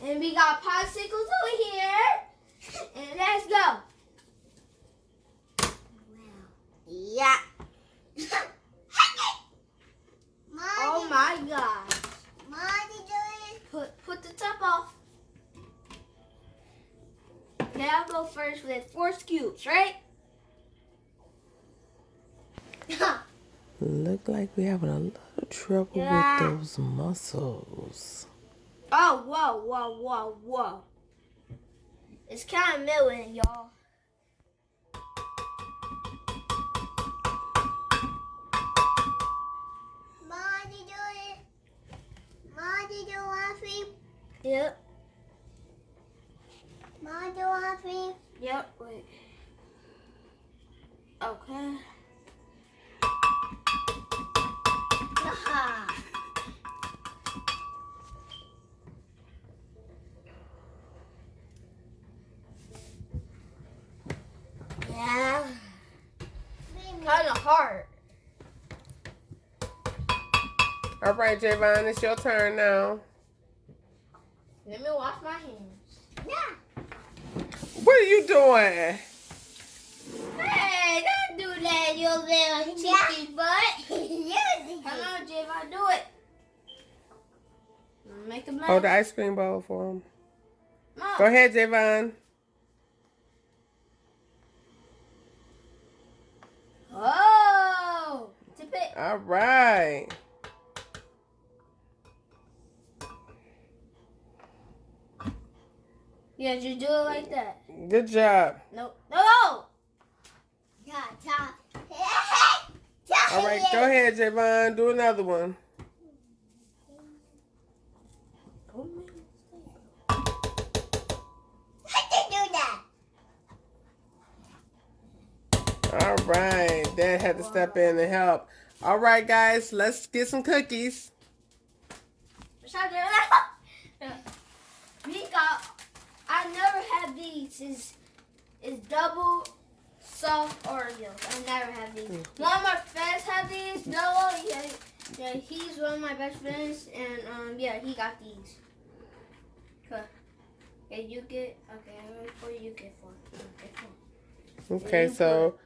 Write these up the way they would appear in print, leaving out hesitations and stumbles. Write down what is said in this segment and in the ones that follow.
And we got popsicles over here. And let's go. Yeah. Oh my gosh. Put the top off. Okay, I'll go first with 4 scoops, right? Look like we're having a lot of trouble with those muscles. Oh, whoa. It's kind of milling, y'all. Yep. Yep, wait. Okay. Yeah. Kind of hard. All right, Javon, it's your turn now. Let me wash my hands. Yeah. What are you doing? Hey, don't do that, you little cheeky butt. Come on, Javon, do it. Make a mess. Hold the ice cream bowl for him. Mom. Go ahead, Javon. Oh, tip it. All right. Yeah, just do it like that. Good job. No. All right, go ahead, Javon. Do another one. All right, Dad had to step in and help. All right, guys, let's get some cookies. I never had these. It's double soft Oreos. I never had these. One of my friends had these. Noah, yeah, he's one of my best friends, and yeah, he got these. Okay, you get. Okay, before you get 4. Okay, so.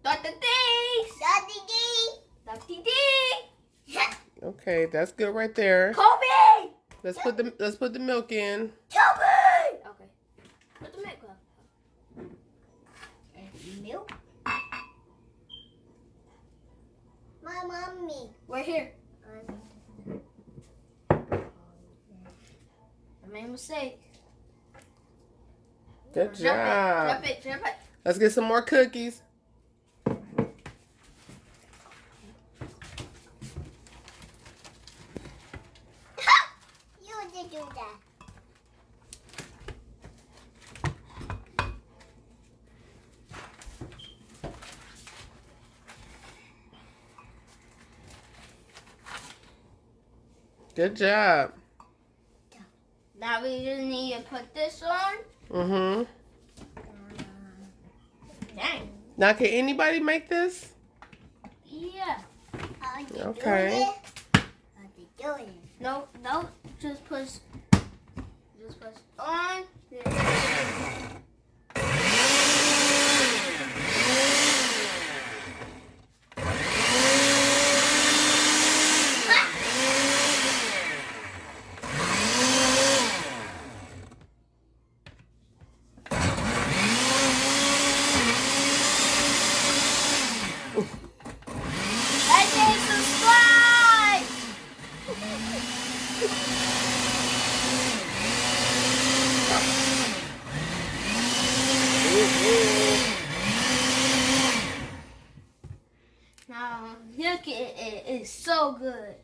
Dr. D. Okay, that's good right there. Kobe. Let's put the milk in. Kobe. Okay, put the milk up. Milk. My mommy. Right here. I made a mistake. Good job. Drop it. Let's get some more cookies. You did do that. Good job. Now we just need to put this on. Mm-hmm. Dang. Now, can anybody make this? Yeah. Okay. No, just push on. Now, look, it is so good.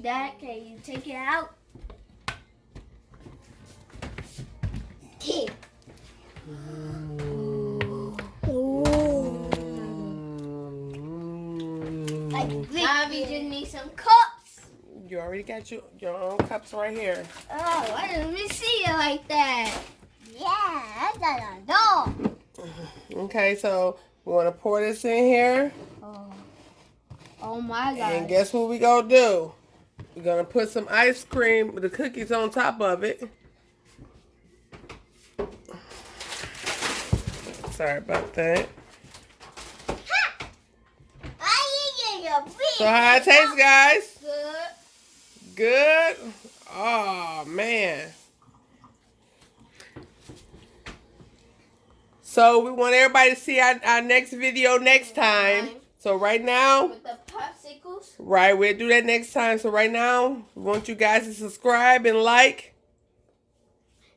Dad, can you take it out? Now we just need some cups. You already got your own cups right here. Oh, why didn't we see it like that? Yeah, that's a dog. Okay, so we want to pour this in here. Oh my God. And guess what we gonna do? We're gonna put some ice cream with the cookies on top of it. Sorry about that. So how it tastes, guys? Good. Good? Oh, man. So we want everybody to see our next video next time. So right now, With the popsicles. right, we'll do that next time. So right now, we want you guys to subscribe and like.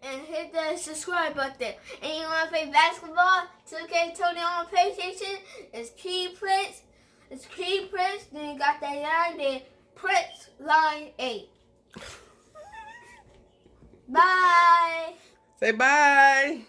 And hit the subscribe button. And you want to play basketball? 2K Tony on PlayStation. It's Key Prince. It's Key Prince. Then you got that line there. Prince Line 8. Bye. Say bye.